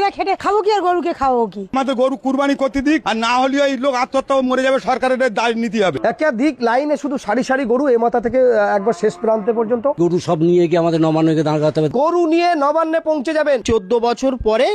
নিজেরা খেটে খাবো কি আর গরুকে খাবো কি? আমাদের গরু কুরবানি করতে দিক, আর না হলে এই লোক আত্মহত্যা মরে যাবে, সরকারের দায় নিতে হবে। একাধিক লাইনে শুধু সারি সারি গরু, এ মাথা থেকে একবার শেষ প্রান্তে পর্যন্ত গরু সব নিয়ে গিয়ে আমাদের নবান্নকে দাঁড় করাতে হবে। গরু নিয়ে নবান্নে পৌঁছে যাবেন। 14 বছর পরে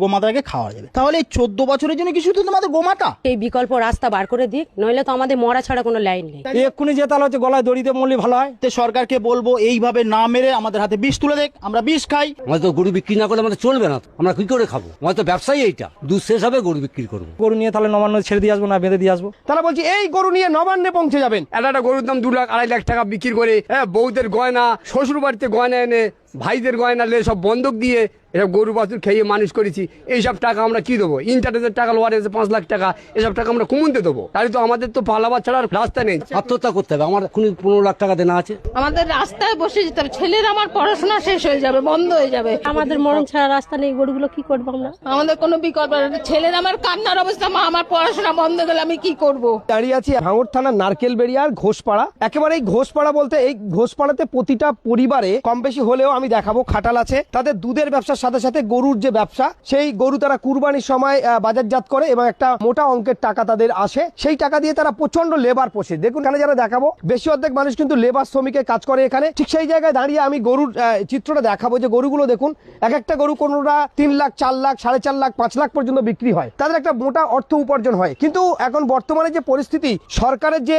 গোমাতাকে খাওয়া যাবে। তাহলে এই 14 বছরের জন্য কি শুধু তোমাদের গোমাতা? এই বিকল্প রাস্তা বার করে দিক, নইলে তো আমাদের মরা ছাড়া কোনো লাইন নেই। এক্ষুনি যে তাহলে হচ্ছে গলায় দড়িতে মরলে ভালো হয়। তো সরকারকে বলবো এইভাবে না মেরে আমাদের হাতে বিষ তুলে দেখ, আমরা বিষ খাই। আমাদের তো গরু বিক্রি না করলে আমাদের চলবে না, আমরা কি করে খাবো? আমাদের তো ব্যবসায়ী এইটা, দুধ শেষ হবে গরু বিক্রি করবো। গরু নিয়ে তাহলে নবান্ন ছেড়ে দিয়ে আসবো না বেঁধে দিয়ে আসবো? তারা বলছি এই গরু নিয়ে নবান্নে পৌঁছে যাবেন। একটা গরুর দাম 2 লাখ 2.5 লাখ টাকা বিক্রি করে, বউদের গয়না, শ্বশুর বাড়িতে গয়না এনে, ভাইদের গয়না নিয়ে সব বন্ধক দিয়ে এসব গরু বাছুর খেয়ে মানুষ করেছি। এইসব টাকা আমরা কি দেবো? ইন্টারনেটের টাকা লোয়ার এসে 5 লাখ টাকা, এসব টাকা আমরা কমতে দেবো? তাহলে তো আমাদের তো পালাবার ছাড়া রাস্তা নেই। আত্মহত্যা করতে হবে। আমার এখনই 15 লাখ টাকা দেনা আছে। আমাদের রাস্তায় বসে যেতে হবে, ছেলের আমার পড়াশোনা শেষ হয়ে যাবে, বন্ধ হয়ে যাবে। আমাদের মরণ ছাড়া রাস্তা নেই, গরুগুলো কি করবো আমরা? আমাদের কোনো বিকল্প নেই। ছেলের আমার কান্নার অবস্থা, মা আমার পড়াশোনা বন্ধ গেলে আমি কি করব? দাঁড়িয়ে আছি ভাঙড় থানার নারকেলবেড়িয়ার ঘোষপাড়া। একেবারে এই ঘোষপাড়া বলতে এই ঘোষপাড়াতে প্রতিটা পরিবারে কম বেশি হলেও আমি দেখাবো খাটাল আছে। তাদের দুধের ব্যবসার সাথে সাথে গরুর যে ব্যবসা, সেই গরু তারা কুরবানির সময় বাজারজাত করে এবং একটা মোটা অঙ্কের টাকা তাদের আসে। সেই টাকা দিয়ে তারা প্রচন্ড লেবার পোষে। দেখুন এখানে যারা দেখাবো বেশি অর্ধেক মানুষ কিন্তু লেবার শ্রমিকের কাজ করে এখানে। ঠিক সেই জায়গায় দাঁড়িয়ে আমি গরুর চিত্রটা দেখাবো যে গরুগুলো দেখুন, এক একটা গরু কোনোটা 3 লাখ 4 লাখ 4.5 লাখ 5 লাখ পর্যন্ত বিক্রি হয়। তাদের একটা মোটা অর্থ উপার্জন হয়। কিন্তু এখন বর্তমানে যে পরিস্থিতি, সরকারের যে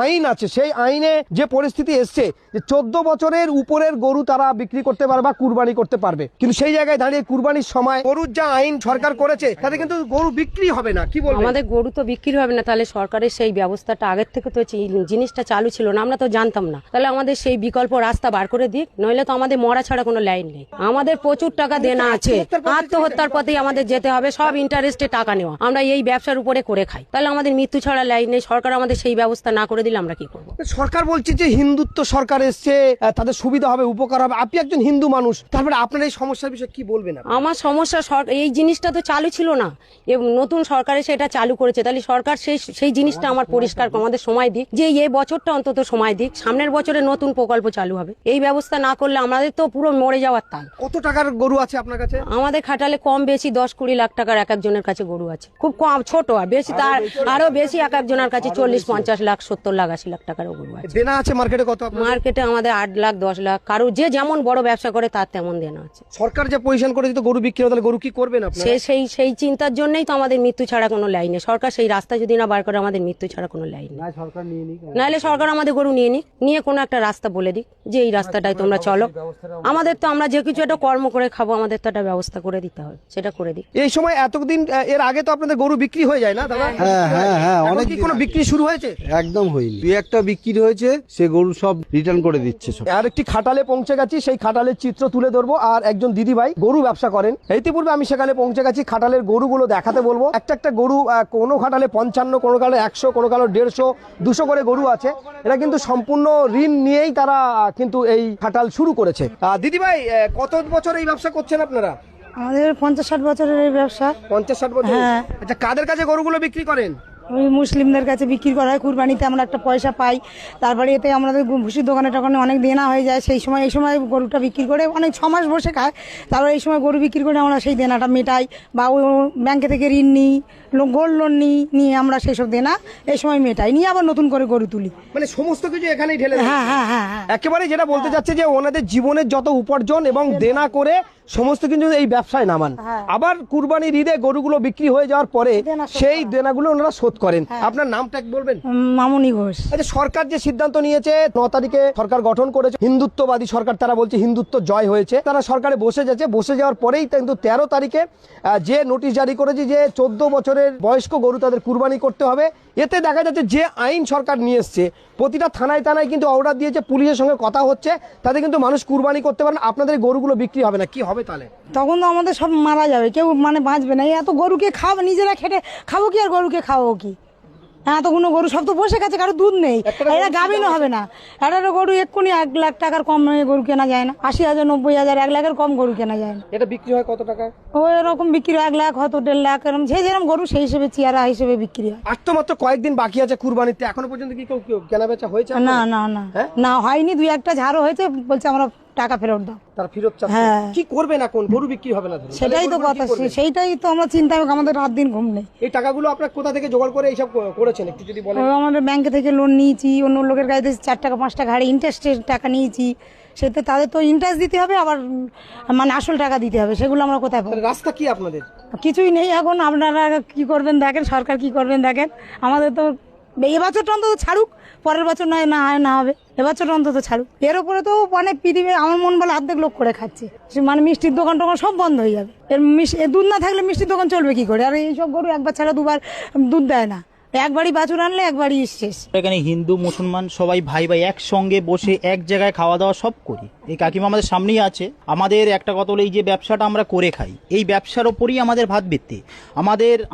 আইন আছে, সেই আইনে যে পরিস্থিতি এসছে যে 14 বছরের উপরের গরু তারা বিক্রি করতে পারবে বা কুরবানি করতে পারবে। কিন্তু সেই জায়গায় দাঁড়িয়ে কুরবানির সময় গরুর যা আইন সরকার করেছে তাতে কিন্তু গরু বিক্রি হবে না। কি বলবো? আমাদের গরু তো বিক্রি হবে না, তাহলে সরকারের সেই ব্যবস্থাটা আগের থেকে তো জিনিসটা চালু ছিল না, আমরা তো জানতাম না। তাহলে আমাদের সেই বিকল্প রাস্তা বার করে দিক, নইলে তো আমাদের মরা ছাড়া কোনো লাইন নেই। আমাদের প্রচুর টাকা দেনা আছে, আত্মহত্যার পথেই আমাদের যেতে হবে, সব ইন্টারেস্টে টাকা নেওয়া। আমরা এই ব্যবসার উপরে করে খাই, তাহলে আমাদের মৃত্যু ছাড়া লাইন নেই। সরকার আমাদের সেই ব্যবস্থা না করে দিলে আমরা কি করবো? সরকার বলছে যে হিন্দুত্ব সরকার এসছে, তাদের সুবিধা হবে, উপকার হবে। আপনি একজন হিন্দু মানুষ, তারপরে আপনার এই সমস্যার বিষয়ে কি বলবেন? আমার সমস্যা, এই জিনিসটা তো চালু ছিল না, নতুন সরকারে সেটা চালু করেছে। তাহলে সরকার সেই জিনিসটা আমার পরিষ্কার আমাদের সময় দিক, যে এই বছরটা অন্তত সময় দিক, সামনের বছরে নতুন প্রকল্প চালু হবে। এই ব্যবস্থা না করলে আমাদের তো পুরো মরে যাওয়ার তাল। কত টাকার গরু আছে আপনার কাছে? আমাদের খাটালে কম বেশি 10-20 লাখ টাকার এক একজনের কাছে গরু আছে, খুব কম, ছোট আর বেশি তার আরো বেশি এক একজনের কাছে 40-50 লাখ 70 লাখ 80 লাখ টাকার গরু আছে। দেনা আছে মার্কেটে কত? মার্কেটে আমাদের 8 লাখ 10 লাখ, কারো যে যেমন বড় ব্যবসা করে তার তেমন দেনা আছে। সরকার যে পজিশন করে দিত গরু বিক্রি, তাহলে গরু কি করবেন আপনারা? সেই চিন্তার জন্যই তো আমাদের মৃত্যু ছাড়া কোনো লাইন নেই। সরকার সেই রাস্তা যদি না বার করে, আমাদের মৃত্যু ছাড়া কোনো লাইন নেই। নাহলে সরকার আমাদের গরু নিয়ে কোনো একটা রাস্তা বলে দিক যে এই রাস্তাটায় তোমরা চলো। আমাদের তো আমরা যে কিছু একটা কর্ম করে খাবো, আমাদের তো একটা ব্যবস্থা করে দিতে হবে, সেটা করে দিক। এই সময় এতদিন এর আগে তো আপনাদের গরু বিক্রি হয়ে যায় না দাদা? হ্যাঁ অনেক কি কোনো বিক্রি শুরু হয়েছে? একদম হয়নি, 2-1টা বিক্রি হয়েছে, সে গরু সব রিটার্ন করে দিচ্ছে সব। আর একটি খাটালে পৌঁছে গেছি, সেই খাটালের চিত্র তুলে ধরবো। আর একজন দিদি ভাই গরু ব্যবসা করেন, ইতিপূর্বে আমি সেখানে পৌঁছে গেছি। খাটালের গরুগুলো দেখাতে বলবো। একটা গরু, কোনো খাটালে 55, কোনো কালে 100, কোনো কালে 150, 200 করে গরু আছে। এরা কিন্তু সম্পূর্ণ ঋণ নিয়েই তারা কিন্তু এই খাটাল শুরু করেছে। দিদি ভাই, কত বছর এই ব্যবসা করছেন আপনারা? আমাদের 50-60 বছরের এই ব্যবসা। 50-60 বছর? হ্যাঁ। আচ্ছা, কাদের কাছে গরুগুলো বিক্রি করেন? ওই মুসলিমদের কাছে বিক্রি করা হয়, কুরবানিতে আমরা একটা পয়সা পাই। তারপরে এতে আমাদের ভুসির দোকানে টোকানে অনেক দেনা হয়ে যায়। এই সময় গরুটা বিক্রি করে অনেক 6 মাস বসে খায়। তারপরে এই সময় গরু বিক্রি করে আমরা সেই দেনাটা মেটাই, বা ওই ব্যাংকে থেকে ঋণ নিই, গোল্ড লোন নিয়ে আমরা সেই সব দেনা এই সময় মেটাই, নিয়ে আবার নতুন করে গরু তুলি। মানে সমস্ত কিছু এখানেই ঢেলে? হ্যাঁ হ্যাঁ হ্যাঁ। একেবারে যেটা বলতে চাচ্ছে যে ওনাদের জীবনের যত উপার্জন এবং দেনা করে সমস্ত কিছু এই ব্যবসায় নামান। আবার কুরবানির ঈদে গরুগুলো বিক্রি হয়ে যাওয়ার পরে সেই দেনাগুলো ওনারা শোধ করেন। আপনার নামটা বলবেন? মামুনি ঘোষ। আচ্ছা, সরকার যে সিদ্ধান্ত নিয়েছে, 9 তারিখে সরকার গঠন করেছে, হিন্দুত্ববাদী সরকার, তারা বলছে হিন্দুত্ব জয় হয়েছে, তারা সরকারে বসে যাচ্ছে। বসে যাওয়ার পরেই কিন্তু 13 তারিখে যে নোটিশ জারি করেছে যে 14 বছরের বয়স্ক গরু তাদের কুরবানি করতে হবে। এতে দেখা যাচ্ছে যে আইন সরকার নিয়ে এসছে, প্রতিটা থানায় কিন্তু অর্ডার দিয়েছে, পুলিশের সঙ্গে কথা হচ্ছে, তাতে কিন্তু মানুষ কুরবানি করতে পারেন। আপনাদের গরুগুলো বিক্রি হবে না, কি হবে তাহলে? তখন তো আমাদের সব মারা যাবে, কেউ বাঁচবে না। এত গরুকে খাবো, নিজেরা খেটে খাবো কি আর গরুকে খাবো কি? এতগুলো গরু সব তো বসে গেছে, কারো দুধ নেই, এরা গাভিনও হবে না। একটা গরু এক্ষুনি 1 লাখ টাকার কম গরু কেনা যায় না। 80,000, 90,000, 1 লাখের কম গরু কেনা যায় না। এটা বিক্রি হয় কত টাকা? ওই এরকম বিক্রি 1 লাখ, হয়তো 1.5 লাখ, এরকম যেরকম গরু সেই হিসেবে চেয়ারা হিসেবে বিক্রি হয়। আর তো মাত্র কয়েকদিন বাকি আছে কুরবানিতে, এখনো পর্যন্ত কি কেউ কেনা বেচা হয়েছে? না না না না, হয়নি। 2-1টা ঝাড়ও হয়েছে, বলছে আমরা টাকা ফেরত দাও। তার ফেরত চাচ্ছে। হ্যাঁ। কি করবেন এখন? গরু বিক্রি হবে না ধরুন। সেটাই তো তাহলে গরুগুলো কথা, কি করবেন? সেইটাই তো আমরা চিন্তা হবে, আমাদের রাত দিন ঘুম নেই। এই টাকাগুলো আপনার কোথা থেকে জোগাড় করে এইসব করেছেন একটু যদি বলেন। আমাদের ব্যাংকে থেকে লোন নিয়েছি, অন্য লোকের কাছে 4 টাকা 5 টাকা হারে ইন্টারেস্টের টাকা নিয়েছি, সেতে তাদের তো ইন্টারেস্ট দিতে হবে, আবার মানে আসল টাকা দিতে হবে, সেগুলো আমরা কোথায় পাবো? রাস্তা কি আপনাদের? কিছুই নেই এখন। আপনারা কি করবেন দেখেন, সরকার কি করবেন দেখেন। আমাদের তো এবছরটা অন্তত ছাড়ুক, পরের বছর নয় না হয় না হবে, এবছর অন্তত ছাড়ুক। এর উপরে তো অনেক পৃথিবী, আমার মন বলে অর্ধেক লোক করে খাচ্ছে, মানে মিষ্টির দোকান টোকান সব বন্ধ হয়ে যাবে। এর দুধ না থাকলে মিষ্টির দোকান চলবে কি করে? আর এইসব গরু একবার ছাড়া দুবার দুধ দেয় না, একবারই বাছুর আনলে একবারই শেষ। এখানে হিন্দু মুসলমান সবাই ভাই ভাই একসঙ্গে বসে এক জায়গায় খাওয়া দাওয়া সব করি। এই কাকিমা আমাদের সামনেই আছে। আমাদের একটা কথা হলো, এই যে ব্যবসাটা আমরা করে খাই, এই ব্যবসার ওপরই আমাদের ভাত ভিত্তি।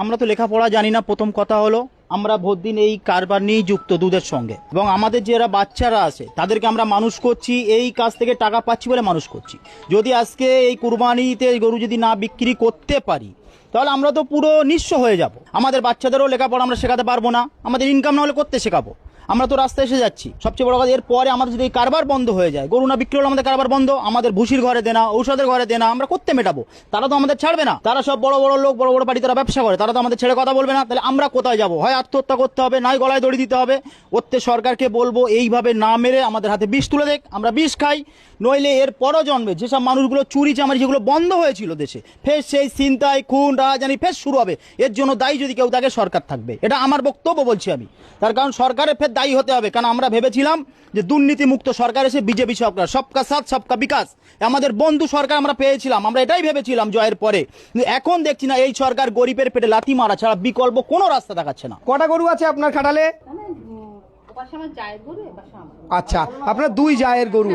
আমরা তো লেখাপড়া জানি না, প্রথম কথা হলো আমরা ভোট দিন এই কারবার নিয়েই যুক্ত দুধের সঙ্গে, এবং আমাদের যারা বাচ্চারা আছে তাদেরকে আমরা মানুষ করছি, এই কাজ থেকে টাকা পাচ্ছি বলে মানুষ করছি। যদি আজকে এই কুরবানিতে গরু যদি না বিক্রি করতে পারি, তাহলে আমরা তো পুরো নিঃস্ব হয়ে যাব। আমাদের বাচ্চাদেরও লেখাপড়া আমরা শেখাতে পারবো না, আমাদের ইনকাম না হলে করতে শেখাবো? আমরা তো রাস্তায় এসে যাচ্ছি। সবচেয়ে বড় কথা, এরপরে আমাদের যদি এই কারবার বন্ধ হয়ে যায়, গরু না বিক্রি হলে আমাদের কারবার বন্ধ, আমাদের ভুসির ঘরে দেনা, ঔষধের ঘরে দেনা, আমরা করতে মেটাবো? তারা তো আমাদের ছাড়বে না। তারা সব বড় বড় লোক, বড় বড় বাড়ি, তারা ব্যবসা করে, তারা তো আমাদের ছেড়ে কথা বলবে না। তাহলে আমরা কোথায় যাবো? হয় আত্মহত্যা করতে হবে, নয় গলায় দড়ি দিতে হবে। ওতে সরকারকে বলবো এইভাবে না মেরে আমাদের হাতে বিষ তুলে দেখ, আমরা বিষ খাই। নইলে এর পরও জন্মে যেসব মানুষগুলো চুরি চামারি যেগুলো বন্ধ হয়েছিল দেশে, ফের সেই ছিনতাই খুন রাহাজানি ফের শুরু হবে। এর জন্য দায়ী যদি কেউ থাকে, সরকার থাকবে। এটা আমার বক্তব্য বলছি আমি। তার কারণ সরকারের ফের দায়ী হতে হবে। কারণ আমরা ভেবেছিলাম যে দুর্নীতি মুক্ত সরকার এসে বিজেপি সরকার, সবকা সাথ সবকা বিকাশ, আমাদের বন্ধু সরকার আমরা পেয়েছিলাম, আমরা এটাই ভেবেছিলাম জয়ের পরে। কিন্তু এখন দেখছি না, এই সরকার গরিবের পেটে লাথি মারা ছাড়া বিকল্প কোনো রাস্তা দেখাচ্ছে না। কটা গরু আছে আপনার খাটালে? আচ্ছা, আপনার 2 জায়ের গরু।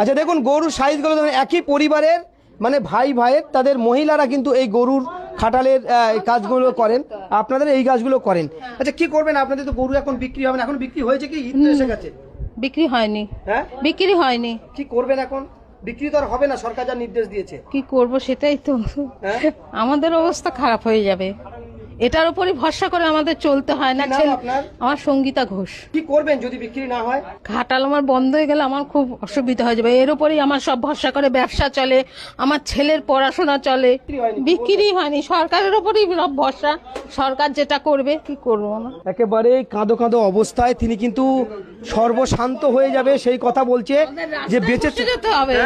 আচ্ছা, দেখুন গরুর সাইজগুলো একই পরিবারের, মানে ভাই ভাইয়ের, তাদের মহিলারা কিন্তু এই গরুর খাটালের কাজগুলো করেন, আপনাদের এই কাজগুলো করেন। আচ্ছা, কি করবেন? আপনাদের তো গরু এখন বিক্রি হবে না, এখন বিক্রি হয়েছে কি? ঈদ তো এসে গেছে। বিক্রি হয়নি। হ্যাঁ, বিক্রি হয়নি। কি করবেন এখন? বিক্রি তো আর হবে না, সরকার যা নির্দেশ দিয়েছে। কি করব সেটাই তো, হ্যাঁ? আমাদের অবস্থা খারাপ হয়ে যাবে। এটার উপরই ভরসা করে আমাদের চলতে হয় না। কি নাম আপনার? আমার সঙ্গীতা ঘোষ। কি করবেন যদি বিক্রি না হয়? ঘাটাল আমার বন্ধ হয়ে গেলে আমার খুব অসুবিধা হয়ে যাবে। এর উপরই আমার সব ভরসা করে ব্যবসা চলে, আমার ছেলের পড়াশোনা চলে। বিক্রি হয়নি, সরকারের উপরই সব ভরসা, সরকার যেটা করবে। কি করবো না, একেবারে কাঁদো কাঁদো অবস্থায় তিনি কিন্তু সর্বশান্ত হয়ে যাবে সেই কথা বলছে যে বেঁচে বসে যেতে হবে,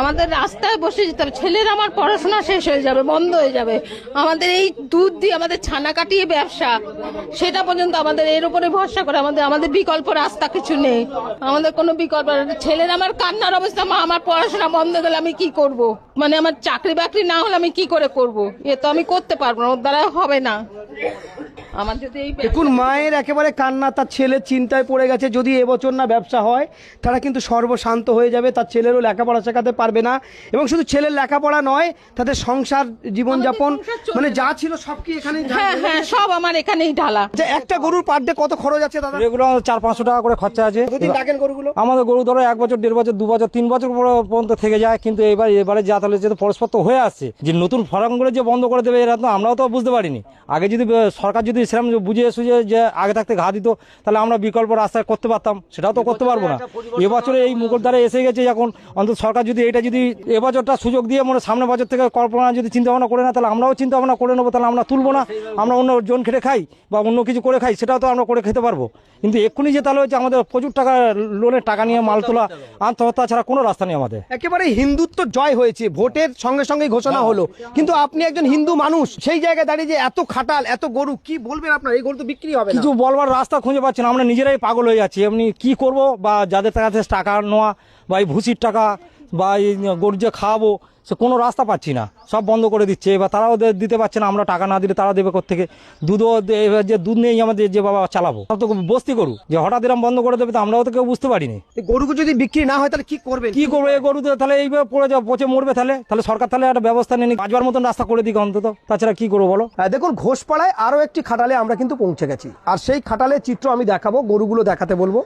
আমাদের রাস্তায় বসে যেতে হবে। ছেলের আমার পড়াশোনা শেষ হয়ে যাবে, বন্ধ হয়ে যাবে। আমাদের এই দুধ দিয়ে আমাদের ছানা কাটিয়ে ব্যবসা, সেটা পর্যন্ত আমাদের এর উপরে ভরসা করে, আমাদের বিকল্প রাস্তা কিছু নেই, আমাদের কোনো বিকল্প। ছেলের আমার কান্নার অবস্থা, মা আমার পড়াশোনা বন্ধ গেলে আমি কি করব? মানে আমার চাকরি বাকরি না হলে আমি কি করে করব? এ তো আমি করতে পারবো না, ওর দ্বারা হবে না। আমার যদি এই দেখুন মায়ের একেবারে কান্না, তার ছেলের চিন্তায় পড়ে গেছে। যদি এবছর না ব্যবসা হয়, তারা কিন্তু সর্বশান্ত হয়ে যাবে। তার ছেলেরও লেখাপড়া শেখাতে পারবে না, এবং শুধু ছেলের লেখাপড়া নয়, তাদের সংসার জীবনযাপন মানে যা ছিল সব কি এখানে? হ্যাঁ হ্যাঁ, সব আমার এখানেই ঢালা। একটা গরুর পার ডে কত খরচ আছে দাদা? এগুলো 400-500 টাকা করে খরচা আছে। কতদিন লাগেন গরুগুলো? আমাদের গরু ধরো 1 বছর, 1.5 বছর, 2 বছর, 3 বছর পর্যন্ত থেকে যায়। কিন্তু এবারে যা তাহলে যে পরস্পর তো হয়ে আসছে, যে নতুন ফার্মগুলো যে বন্ধ করে দেবে, এরা তো আমরাও তো বুঝতে পারিনি। আগে যদি সরকার যদি সেরকম বুঝিয়ে সুঝিয়ে যে আগে থাকতে ঘা দিত, তাহলে আমরা বিকল্প রাস্তায় করতে পারতাম, সেটাও তো করতে পারবো না। এবছরে এই মুকুটদ্বারে এসে গেছে, এখন অন্তত সরকার যদি এটা যদি এবছরটা সুযোগ দিয়ে মানে সামনের বছর থেকে কল্পনা যদি চিন্তা ভাবনা করে না, তাহলে আমরাও চিন্তা ভাবনা করে নেবো। তাহলে আমরা তুলবো না, আমরা অন্য জন খেটে খাই বা অন্য কিছু করে খাই, সেটাও তো আমরা করে খেতে পারবো। কিন্তু এক্ষুনি যে তাহলে হচ্ছে আমাদের প্রচুর টাকা লোনের টাকা নিয়ে মাল তোলা, আত্মহত্যা ছাড়া কোনো রাস্তা নেই আমাদের। একেবারে হিন্দুত্ব জয় হয়েছে, ভোটের সঙ্গে সঙ্গে ঘোষণা হলো, কিন্তু আপনি একজন হিন্দু মানুষ, সেই জায়গায় দাঁড়িয়ে যে এত খাটাল, এত গরু, কি বলবেন আপনার? এই গরু তো বিক্রি হবে না। কিছু বলবার রাস্তা খুঁজে পাচ্ছি না, আমরা নিজেরাই পাগল হয়ে যাচ্ছি। এমনি কি করব, বা যাদের কাছে টাকা নেওয়া বা এই ভুসির টাকা বা এই গরু যে খাওয়াবো, সে কোনো রাস্তা পাচ্ছি না, সব বন্ধ করে দিচ্ছে। এবার তারাও দিতে পারছে না, আমরা টাকা না দিলে তারা দেবে কোত্থেকে? দুধও এবার যে দুধ নেই আমাদের, যে বাবা চালাবো, সব তো বস্তি গরু, যে হঠাৎ এরকম বন্ধ করে দেবে, তো আমরাও তো কেউ বুঝতে পারিনি। গরুকে যদি বিক্রি না হয় তাহলে কি করবেন? কি করবো? এই গরু তাহলে এইভাবে পড়ে যাবে, পচে মরবে। তাহলে সরকার তাহলে একটা ব্যবস্থা নেই, বাঁচবার মতন রাস্তা করে দিক অন্তত, তাছাড়া কি করবো বলো? দেখুন ঘোষপাড়ায় আরো একটি খাটালে আমরা কিন্তু পৌঁছে গেছি, আর সেই খাটালের চিত্র আমি দেখাবো, গরুগুলো দেখাতে বলবো।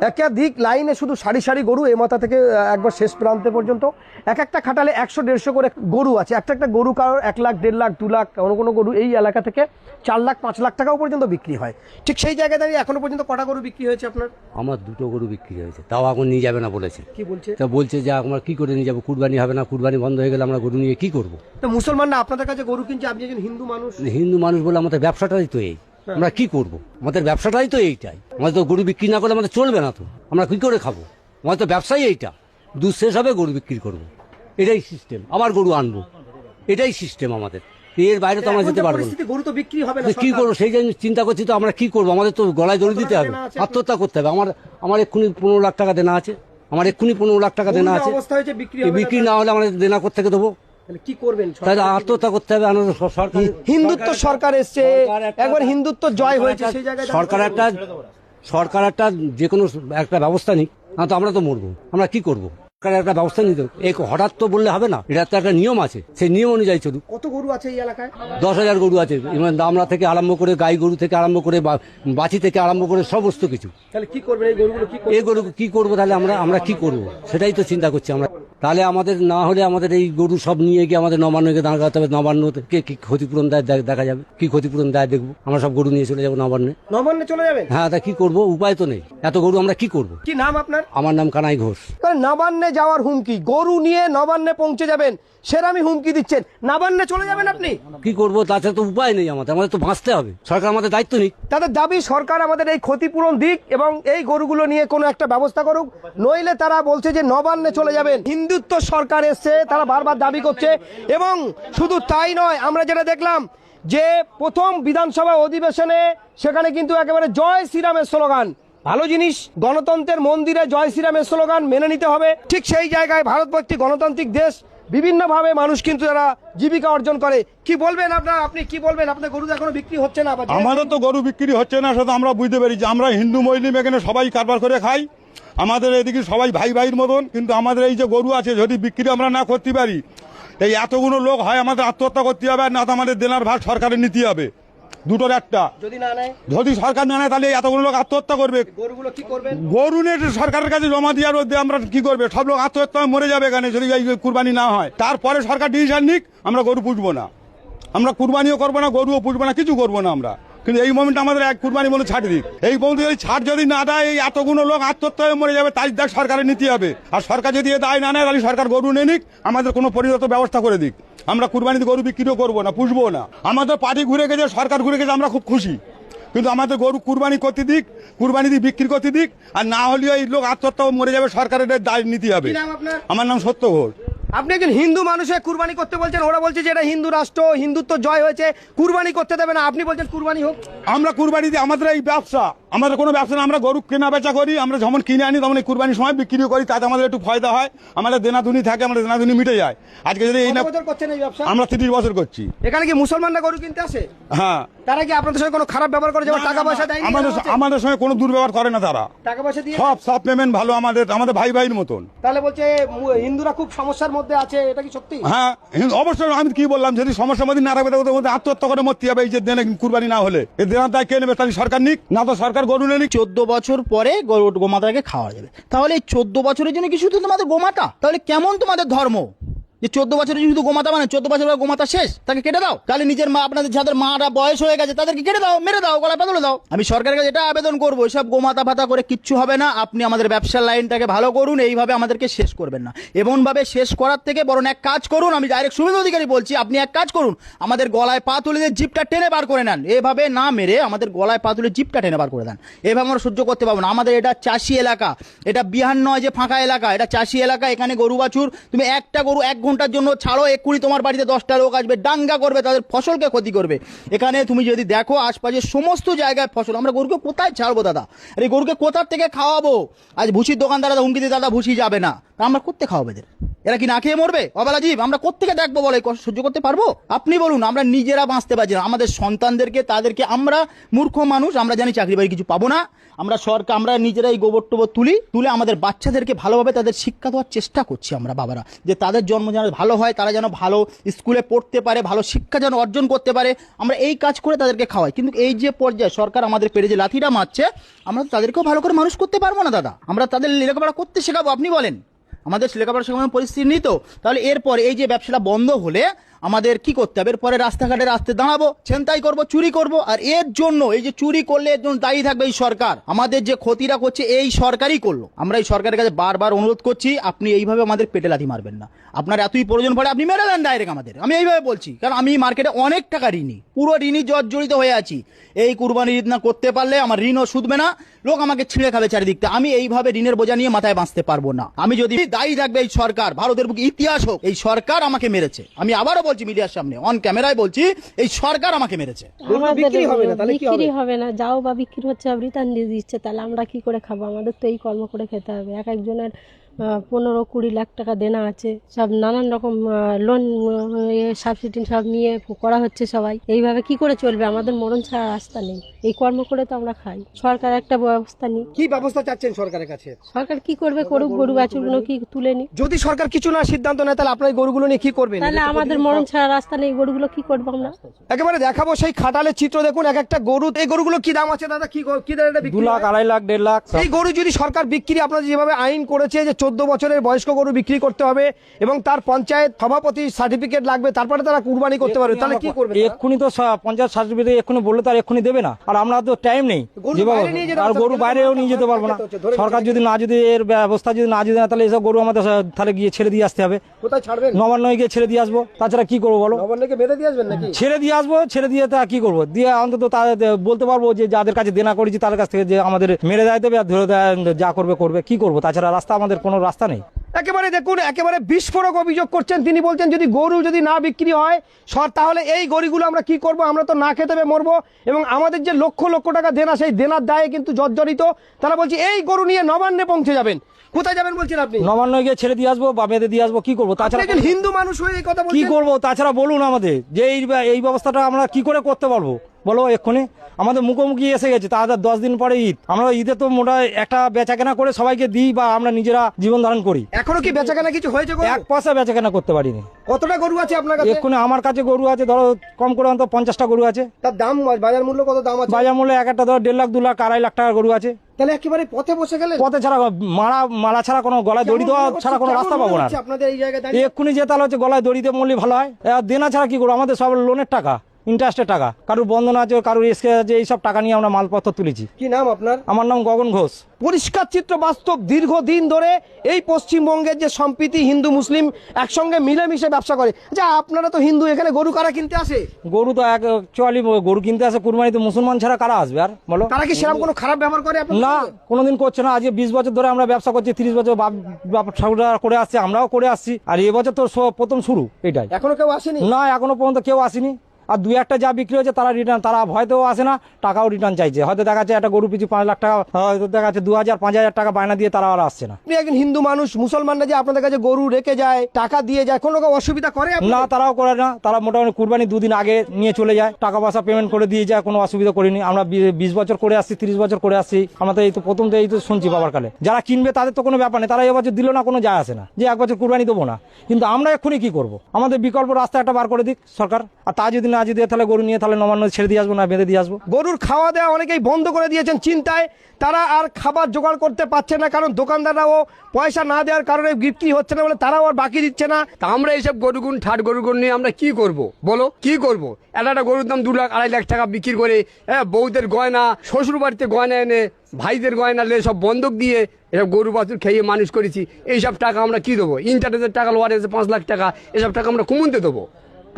একাধিক লাইনে শুধু সারি সারি গরু এ মাথা থেকে একবার শেষ প্রান্তে পর্যন্ত এক একটা খাটালে 100-150 করে গরু আছে। একটা একটা গরু কারোর 1 লাখ 1.5 লাখ 2 লাখ, কোনো কোনো গরু এই এলাকা থেকে 4 লাখ 5 লাখ টাকাও পর্যন্ত বিক্রি হয়। ঠিক সেই জায়গায় দাঁড়িয়ে এখনো পর্যন্ত কটা গরু বিক্রি হয়েছে আপনার? আমার 2টো গরু বিক্রি হয়েছে, তাও এখন নিয়ে যাবে না বলেছে। কি বলছে? তা বলছে যে আমরা কি করে নিয়ে যাবো, কুরবানি হবে না, কুরবানি বন্ধ হয়ে গেলে আমরা গরু নিয়ে কি করব। তো মুসলমানরা আপনাদের কাছে গরু কিনছে, আপনি একজন হিন্দু মানুষ। হিন্দু মানুষ বলে আমাদের ব্যবসাটাই তো এই, আমরা কি করব, আমাদের ব্যবসাটাই তো এইটাই। আমাদের তো গরু বিক্রি না করলে আমাদের চলবে না, তো আমরা কি করে খাবো, আমাদের তো ব্যবসাই এইটা। দুধ শেষ হবে গরু বিক্রি করব, এটাই সিস্টেম। আবার গরু আনবো, এটাই সিস্টেম আমাদের। এর বাইরে তো আমরা যেতে পারবো না। গরু তো বিক্রি হবে না, কি করবো সেই জন্য চিন্তা করছি। তো আমরা কি করবো, আমাদের তো গলায় দড়ি দিতে হবে, আত্মহত্যা করতে হবে। আমার এক্ষুনি 15 লাখ টাকা দেনা আছে, আমার এক্ষুনি 15 লাখ টাকা দেনা আছে। অবস্থা হয়েছে বিক্রি না হলে আমাদের দেনা করতে দেবো, কি করবেন? তাহলে আত্মহত্যা করতে হবে। সরকার হিন্দুত্ব সরকার এসছে, একবার হিন্দুত্ব জয় হয়েছে, সেই জায়গায় সরকার একটা যে কোনো একটা ব্যবস্থা নিক, না তো আমরা তো মরবো। আমরা কি করবো, সরকার একটা ব্যবস্থা নিতে হবে। এই হঠাৎ তো বললে হবে না, এটা তো একটা নিয়ম আছে, সেই নিয়ম অনুযায়ী চলুক। কত গরু আছে এই এলাকায়? 10,000 গরু আছে, দামড়া থেকে আরম্ভ করে গাই গরু থেকে আরম্ভ করে বাছি থেকে আরম্ভ করে সমস্ত কিছু। তাহলে কি করবেন এই গরুগুলো? এই গরু কি করবো, তাহলে আমরা কি করব, সেটাই তো চিন্তা করছি আমরা। তাহলে আমাদের না হলে আমাদের এই গরু সব নিয়ে গিয়ে আমাদের নবান্নকে দাঁড়াতে হবে। নবান্ন থেকে কি ক্ষতিপূরণ দেয় দেখা যাবে, কি ক্ষতিপূরণ দেয় দেখবো। আমরা সব গরু নিয়ে চলে যাবো নবান্নে চলে যাবেন? হ্যাঁ, তা কি করবো, উপায় তো নেই। এত গরু আমরা কি করব। কি নাম আপনার? আমার নাম কানাই ঘোষ। নবান্নে যাওয়ার হুমকি, গরু নিয়ে নবান্নে পৌঁছে যাবেন সেরামি হুমকি দিচ্ছেন, নবান্নে চলে যাবেন আপনি? কি করবো, তাছাড়া তো উপায় নেই। আমাদের তো বাঁচতে হবে, সরকার আমাদের দায়িত্ব নিক। তাদের দাবি সরকার আমাদের এই ক্ষতিপূরণ দিক এবং এই গরুগুলো নিয়ে কোনো একটা ব্যবস্থা করুক, নইলে তারা বলছে যে নবান্নে চলে যাবেন। হিন্দুত্ব সরকার এসছে, তারা বারবার দাবি করছে। এবং শুধু তাই নয়, আমরা যেটা দেখলাম যে প্রথম বিধানসভা অধিবেশনে সেখানে কিন্তু একেবারে জয় শ্রীরামের স্লোগান। ভালো জিনিস, গণতন্ত্রের মন্দিরে জয় শ্রীরামের স্লোগান মেনে নিতে হবে। ঠিক সেই জায়গায় ভারতবর্ষ একটি গণতান্ত্রিক দেশ, বিভিন্নভাবে মানুষ কিন্তু তারা জীবিকা অর্জন করে। কি বলবেন আপনি কি বলবেন? আপনার গরু এখনো বিক্রি হচ্ছে না? আমাদের তো গরু বিক্রি হচ্ছে না, সেটা আমরা বুঝতে পারি যে আমরা হিন্দু মুসলিম এখানে সবাই কারবার করে খাই। আমাদের এদিকে সবাই ভাই ভাইয়ের মতন, কিন্তু আমাদের এই যে গরু আছে যদি বিক্রি আমরা না করতে পারি, এই এতগুলো লোক হয় আমাদের আত্মহত্যা করতে হবে, আর না তো আমাদের দেনার ভাগ সরকারের নিতে হবে। দুটোর একটা। যদি সরকার না নেয় তাহলে এতগুলো লোক আত্মহত্যা করবে। গরুগুলো কি করবে? গরু নিয়ে সরকারের কাছে জমা দিয়ে আমরা কি করবে? সব লোক আত্মহত্যা মরে যাবে এখানে যদি এই কুরবানি না হয়। তারপরে সরকার ডিসিশন নিক, আমরা গরু পুষবো না, আমরা কুরবানিও করবো না, গরুও পুষবো না, কিছু করবো না আমরা। কিন্তু এই মোমেন্ট আমাদের এক কুরবানি বলে ছাড় দিক। এই বলতে ছাড় যদি না দেয়, এই এতগুলো লোক আত্মহত্যা হয়ে মরে যাবে, তাই দেখ সরকারের নিতে হবে। আর সরকার যদি দায় না নেয় তাহলে সরকার গরু নিয়ে নিক, আমাদের কোনো পরিণত ব্যবস্থা করে দিক। আমরা কুরবানিতে গরু বিক্রিও করবো না, পুষবো না। আমাদের পার্টি ঘুরে গেছে, সরকার ঘুরে গেছে, আমরা খুব খুশি। কিন্তু আমাদের গরু কুরবানি করতে দিক, কুরবানি দিয়ে বিক্রি করতে দিক। আর না হলেও এই লোক আত্মহত্যা মরে যাবে, সরকারের দায় নিতে হবে। আমার নাম সত্য ঘোষ। আপনি একজন হিন্দু মানুষে কুরবানি করতে বলছেন, ওরা বলছে যে এটা হিন্দু রাষ্ট্র, হিন্দুত্ব জয় হয়েছে, কুরবানি করতে দেবে না। আপনি বলছেন কুরবানি হোক। আমরা কুরবানি দিই, আমাদের এই ব্যবসা, আমাদের কোনো ব্যবসা না। আমরা গরু কেনা বেচা করি, আমরা যখন কিনে আনি তখন এই কুরবানির সময় বিক্রিও করি, তাতে আমাদের একটু ফায়দা হয়, আমাদের দেনাদুনি থাকে, আমাদের দেনাদুনি মিটে যায়। আজকে যদি এই না করছেন এই ব্যবসা, আমরা 30 বছর করছি। এখানে কি মুসলমানরা গরু কিনতে আসে? হ্যাঁ। তারা কি আপনাদের সঙ্গে কোনো খারাপ ব্যবহার করে? যেমন টাকা পয়সা দেয়? আমাদের সঙ্গে কোনো দুর্ব্যবহার করে না তারা, টাকা পয়সা দিয়ে সব পেমেন্ট ভালো, আমাদের ভাই ভাইয়ের মতন। তাহলে বলছে হিন্দুরা খুব সমস্যার মধ্যে আছে, এটা কি সত্যি? হ্যাঁ অবশ্যই। আমি কি বললাম, যদি সমস্যার মধ্যে না রাখবে তাহলে আত্মহত্যা করে মরতে হবে। এই যে দেনা কুরবানি না হলে এই দেনার দায় কে নেবে? তাহলে সরকার নিক, না তো সরকার গরু নিক। 14 বছর পরে গোমাতাকে খাওয়া যাবে। তাহলে এই 14 বছরের জন্য কি শুধু তোমাদের গোমাতা? তাহলে কেমন তোমাদের ধর্ম যে 14 বছরের শুধু গোমাতা, মানে 14 বছর গোমাতা শেষ, তাকে কেটে দাও? তাহলে নিজের মা, আপনাদের যাদের মারা বয়স হয়ে গেছে তাদেরকে কেটে দাও, মেরে দাও, গলায় পাতলে দাও। আমি সরকারের কাছে এটা আবেদন করবো, এসব গোমাতা ভাতা করে কিচ্ছু হবে না। আপনি আমাদের ব্যবসার লাইনটাকে ভালো করুন, এইভাবে আমাদেরকে শেষ করবেন না। এমন ভাবে শেষ করার থেকে বরং এক কাজ করুন, আমি ডাইরেক্ট সুবিধা অধিকারী বলছি, আপনি এক কাজ করুন, আমাদের গলায় পা তুলে দিয়ে জিপটা টেনে বার করে নেন। এভাবে না মেরে আমাদের গলায় পা তুলে জিপটা টেনে বার করে দেন। এভাবে আমরা সহ্য করতে পারবো না। আমাদের এটা চাষি এলাকা, এটা বিহার নয় যে ফাঁকা এলাকা, এটা চাষি এলাকা। এখানে গরু বাছুর, তুমি একটা গরু 1 ঘন্টার জন্য ছাড়ো, এক্ষুনি তোমার বাড়িতে 10টা লোক আসবে, দাঙ্গা করবে, তাদের ফসলকে ক্ষতি করবে। এখানে তুমি যদি দেখো আশপাশের সমস্ত জায়গায় ফসল, আমরা গরুকে কোথায় ছাড়বো দাদা? আর এই গরুকে কোথার থেকে খাওয়াবো? আজ ভুসির দোকানদাররা হুমকি দিয়ে, দাদা ভুসি যাবে না, তা আমরা করতে খাওয়াবো এদের? এরা কি না খেয়ে মরবে? অবেলা জীব, আমরা কোত্থেকে দেখবো বলে? কষ্ট সহ্য করতে পারবো? আপনি বলুন, আমরা নিজেরা বাঁচতে পারছি না, আমাদের সন্তানদেরকে, তাদেরকে, আমরা মূর্খ মানুষ, আমরা জানি চাকরি বাকরি কিছু পাবো না, আমরা সরকার, আমরা নিজেরাই গোবর টোবর তুলে আমাদের বাচ্চাদেরকে ভালোভাবে তাদের শিক্ষা দেওয়ার চেষ্টা করছি আমরা বাবারা, যে তাদের জন্ম যেন ভালো হয়, তারা যেন ভালো স্কুলে পড়তে পারে, ভালো শিক্ষা যেন অর্জন করতে পারে, আমরা এই কাজ করে তাদেরকে খাওয়াই। কিন্তু এই যে পর্যায়ে সরকার আমাদের পেটে যে লাথিটা মারছে, আমরা তো তাদেরকেও ভালো করে মানুষ করতে পারবো না দাদা। আমরা তাদের লেখাপড়া করতে শেখাবো, আপনি বলেন? আমাদের লেখাপড়া শেখানোর পরিস্থিতি নেই তো। তাহলে এরপরে এই যে ব্যবসাটা বন্ধ হলে আমাদের কি করতে হবে? এরপরে রাস্তাঘাটে দাঁড়াবো, ছিনতাই করব, চুরি করব, আর এর জন্য এই যে চুরি করলে এর জন্য দায়ী থাকবে এই সরকার। আমাদের যে ক্ষতিটা করছে এই সরকারই করলো। আমরা এই সরকারের কাছে বারবার অনুরোধ করছি, আপনি এইভাবে আমাদের পেটে লাথি মারবেন না। আপনার এতই প্রয়োজন পড়ে আপনি মেরে দেন ডাইরেক্ট আমাদের। আমি এইভাবে বলছি, কারণ আমি মার্কেটে অনেক টাকা ঋণী, পুরো ঋণী জর্জরিত হয়ে আছি। এই কুরবানি ঈদ না করতে পারলে আমার ঋণও শুধবে না, লোক আমাকে ছিঁড়ে খাবে চারিদিক থেকে। আমি এইভাবে ঋণের বোঝা নিয়ে মাথায় বাঁচতে পারবো না। আমি যদি দায়ী থাকবে এই সরকার, ভারতের বুকে ইতিহাস হোক, এই সরকার আমাকে মেরেছে। আমি আবারও বলছি, মিডিয়ার সামনে অন ক্যামেরায় বলছি, এই সরকার আমাকে মেরেছে। বিক্রি হবে না, তাহলে কি হবে? বিক্রি হবে না, যাও বা বিক্রি হচ্ছে রিটার্ন দিয়ে দিচ্ছে, তাহলে আমরা কি করে খাবো? আমাদের তো এই কর্ম করে খেতে হবে। এক একজনের 15-20 লাখ টাকা দেনা আছে, সব নানান রকম লোন সাবসিডি সব নিয়ে করা হচ্ছে সবাই। এইভাবে কি করে চলবে? আমাদের মরণ ছাড়া রাস্তা নেই, এই কর্ম করে তো আমরা খাই। সরকার একটা ব্যবস্থা নিক। কি ব্যবস্থা চাচ্ছেন সরকারের কাছে? সরকার কি করবে করুক, গরু বাছুরগুলো কি তুলে নিক। যদি সরকার কিছু না সিদ্ধান্ত নেয়, তাহলে আপনার এই গরুগুলো নিয়ে কি করবেন? তাহলে আমাদের মরণ ছাড়া রাস্তা নেই, গরুগুলো কি করবো আমরা? একেবারে দেখাবো সেই খাটালের চিত্র। দেখুন এক একটা গরু, এই গরুগুলো কি দাম আছে দাদা? কি দাম? 2 লাখ, 2.5 লাখ, 1.5 লাখ। এই গরু যদি সরকার বিক্রি, আপনাদের যেভাবে আইন করেছে যে 14 বছরের বয়স্ক গরু বিক্রি করতে হবে এবং তার পঞ্চায়েত সভাপতি সার্টিফিকেট লাগবে, তারপরে তারা কুরবানি করতে পারবে, তাহলে কি করবে? এক্ষুনি তো পঞ্চায়েত সার্টিফিকেট এক্ষুনি বললে তো আর এক্ষুনি দেবে না, আর আমরা তো টাইম নেই, আর গরু বাইরেও নিয়ে যেতে পারবো না। সরকার যদি এর ব্যবস্থা না যদি না, তাহলে এসব গরু আমাদের তাহলে গিয়ে ছেড়ে দিয়ে আসতে হবে। কোথায় ছাড়বেন? নবান্নয় গিয়ে ছেড়ে দিয়ে আসবো, তাছাড়া কি করবো বলো? নবান্নকে বেঁধে দিয়ে আসবেন নাকি? ছেড়ে দিয়ে আসবো, ছেড়ে দিয়ে তা কি করবো? দিয়ে অন্তত তাদের বলতে পারবো যে যাদের কাছে দেনা করেছি তাদের কাছ থেকে যে আমাদের মেরে দেয় দেবে, আর ধরে দেয়, যা করবে কি করবো? তাছাড়া রাস্তা, আমাদের কোনো রাস্তা নেই। একেবারে দেখুন, একেবারে বিস্ফোরক অভিযোগ করছেন তিনি। বলছেন যদি গরু যদি না বিক্রি হয় তাহলে এই গরুগুলো আমরা কি করব? আমরা তো না খেতে পেয়ে মরবো, এবং আমাদের যে লক্ষ লক্ষ টাকা দেনা, সেই দেনার দায়ে কিন্তু জর্জরিত। তারা বলছে এই গরু নিয়ে নবান্নে পৌঁছে যাবেন। কোথায় যাবেন বলছেন আপনি? নবান্নয় গিয়ে ছেড়ে দিয়ে আসবো বা বেঁধে দিয়ে আসবো, কি করবো? তাছাড়া একজন হিন্দু মানুষ হয়ে এই কথা কি বলছেন? করবো? তাছাড়া বলুন আমাদের যে এই ব্যবস্থাটা আমরা কি করে করতে পারবো বলো? এক্ষুনি আমাদের মুখোমুখি এসে গেছে, তাদের 10 দিন পরে ঈদ। আমরা ঈদে তো মোটা একটা বেচাকেনা করে সবাইকে দিই বা আমরা নিজেরা জীবন ধারণ করি। এখনো কি বেচাকেনা কিছু হয়েছে? এক পয়সা বেচাকেনা করতে পারিনি। কতটা গরু আছে আপনার কাছে? এক্ষুনি আমার কাছে গরু আছে ধরো কম করে অন্তত 50টা গরু আছে। তার দাম, বাজার মূল্য কত দাম আছে? বাজার মূল্য এক একটা ধরো 1.5 লাখ, 2 লাখ, 2.5 লাখ টাকার গরু আছে। তাহলে একেবারে পথে বসে গেলে? পথে ছাড়া মালা ছাড়া, কোনো গলায় দড়ি দেওয়া ছাড়া কোনো রাস্তা পাবো না। আপনাদের এই জায়গায় দাঁড়িয়ে এক্ষুনি যে তাহলে হচ্ছে গলায় দড়ি দিয়ে মরলে ভালো হয়। দেনা ছাড়া কি করবো? আমাদের সব লোনের টাকা, ইন্টারেস্টের টাকা, কারুর বন্ধন আছে, কারুর এসকে আছে, এইসব টাকা নিয়ে আমরা মালপত্র তুলেছি। কি নাম আপনার? আমার নাম গগন ঘোষ। পরিষ্কার চিত্র বাস্তব। দীর্ঘদিন ধরে এই পশ্চিমবঙ্গের যে সম্প্রীতি, হিন্দু মুসলিম একসঙ্গে মিলেমিশে ব্যবসা করে। যা আপনারা তো হিন্দু, এখানে গরু কারা কিনতে আসে? গরু তো অ্যাকচুয়ালি গরু কিনতে আসে কুরবানি, তো মুসলমান ছাড়া কারা আসবে আর বলো? তারা কি সেরকম কোনো খারাপ ব্যবহার করে? না, কোনোদিন করছে না। আজকে 20 বছর ধরে আমরা ব্যবসা করছি, 30 বছর বাপ ঠাকুররা করে আসছে, আমরাও করে আসছি, আর এবছর তো প্রথম শুরু এটাই। এখনো কেউ আসেনি? না, এখনো পর্যন্ত কেউ আসেনি। আর 2-1টা যা বিক্রি হয়েছে তারা রিটার্ন, তারা ভয়তেও আসে না, টাকাও রিটার্ন চাইছে। হয়তো দেখা যাচ্ছে একটা গরু পিছু 5 লাখ টাকা, হয়তো দেখা যাচ্ছে 2000-5000 টাকা বায়না দিয়ে তারা আর আসছে না। আপনি একজন হিন্দু মানুষ, মুসলমানরা যে আপনাদের কাছে গরু রেখে যায়, টাকা দিয়ে যায়, কোনো রকম অসুবিধা করে? না, তারাও করে না। তারা মোটামুটি কুরবানি 2 দিন আগে নিয়ে চলে যায়, টাকা পয়সা পেমেন্ট করে দিয়ে যায়, কোনো অসুবিধা করিনি। আমরা 20 বছর করে আসছি, 30 বছর করে আসছি। আমরা তো এই তো প্রথম তো এই তো শুনছি বাবার কালে। যারা কিনবে তাদের তো কোনো ব্যাপার নেই, তারা এবছর দিল না, কোনো যায় আসে না যে 1 বছর কুরবানি দেবো না। কিন্তু আমরা এক্ষুনি কি করবো? আমাদের বিকল্প রাস্তা একটা বার করে দিক সরকার। আর তা যদি না যদি তাহলে গরু নিয়ে তাহলে নবান্ন ছেড়ে দিয়ে আসবো, না বেঁধে দিয়ে আসবো। গরুর খাওয়া দেওয়া অনেকেই বন্ধ করে দিয়েছেন চিন্তায়। তারা আর খাবার জোগাড় করতে পারছে না, কারণ দোকানদাররাও পয়সা না দেওয়ার কারণে বিক্রি হচ্ছে না বলে তারাও আর বাকি দিচ্ছে না। তা আমরা এইসব গরুগুন ঠাট গরুগুন নিয়ে আমরা কি করব বলো? কি করব? একটা গরুর দাম 2 লাখ, 2.5 লাখ টাকা বিক্রি করে, বউদের গয়না, শ্বশুর বাড়িতে গয়না এনে, ভাইদের গয়না লে সব বন্ধক দিয়ে এসব গরু বাছুর খেয়ে মানুষ করেছি। এইসব টাকা আমরা কি দেবো? ইন্টারেস্টের টাকা লোয়ার এসে 5 লাখ টাকা, এসব টাকা আমরা কমতে দেবো?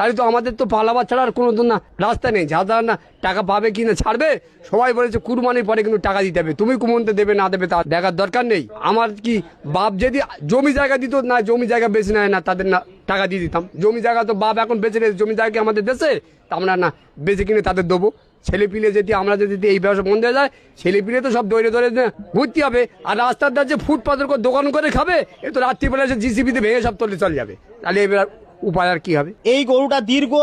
তাহলে তো আমাদের তো পালাবার ছাড়া আর কোনো না রাস্তা নেই। যারা না টাকা পাবে কি না ছাড়বে, সবাই বলেছে কুরবানির পরে কিন্তু টাকা দিতে হবে। তুমি কুমন্তে দেবে না দেবে তা দেখার দরকার নেই। আমার কি বাপ যদি জমি জায়গা দিত, না জমি জায়গা বেশি নেয় না, তাদের না টাকা দিয়ে দিতাম। জমি জায়গা তো বাপ এখন বেঁচে রয়েছে, জমি জায়গা কি আমাদের দেশে? তা আমরা না বেঁচে কিনে তাদের দেবো। ছেলেপিলে যদি আমরা যদি এই ব্যবসা বন্ধ হয়ে যায়, ছেলেপিলে তো সব দৌড়ে দৌড়ে ঘুরতে হবে। আর রাস্তার ধারে যে ফুটপাতের করে দোকান করে খাবে, এ তো রাত্রিবেলা এসে জিসিবিতে ভেঙে সব তলে চলে যাবে। তাহলে এবার উপায় আর কি হবে? এই গরুটা দীর্ঘ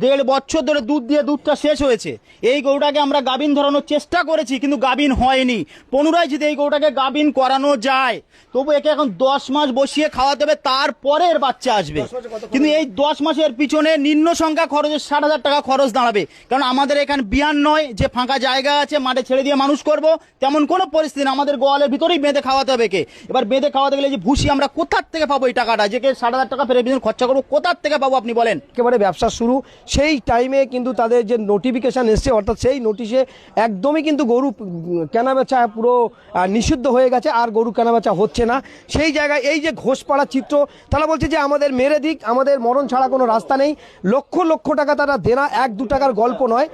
1.5 বছর ধরে দুধ দিয়ে দুধটা শেষ হয়েছে। এই গরুটাকে আমরা গাবিন ধরানোর চেষ্টা করেছি, কিন্তু গাবিন হয়নি। পুনরায় যদি এই গরুটাকে গাবিন করানো যায়, তবু একে এখন 10 মাস বসিয়ে খাওয়াতে হবে, তারপরে এর বাচ্চা আসবে। কিন্তু এই 10 মাসের পিছনে নিম্ন সংখ্যা খরচে 60,000 টাকা খরচ দাঁড়াবে। কারণ আমাদের এখানে বিয়ান নয় যে ফাঁকা জায়গা আছে মাঠে ছেড়ে দিয়ে মানুষ করব, তেমন কোনো পরিস্থিতি না। আমাদের গোয়ালের ভিতরেই বেঁধে খাওয়াতে হবে কে। এবার বেঁধে খাওয়াতে গেলে যে ভুসি আমরা কোথার থেকে পাবো এই টাকাটা, যে 60,000 টাকা ফেরে পিছনে খরচা করবো, কোথার থেকে পাবো আপনি বলেন? একেবারে ব্যবসা শুরু, সেই টাইমে কিন্তু তাদের যে নোটিফিকেশন এসছে, অর্থাৎ সেই নোটিশে একদমই কিন্তু গরু কেনাবেচা পুরো নিষিদ্ধ হয়ে গেছে, আর গরু কেনাবেচা হচ্ছে না। সেই জায়গায় এই যে ঘোষপাড়া চিত্র, তারা বলছে যে আমাদের মেরে দিক, আমাদের মরণ ছাড়া কোনো রাস্তা নেই। লক্ষ লক্ষ টাকা তারা দেনা, 1-2 টাকার গল্প নয়।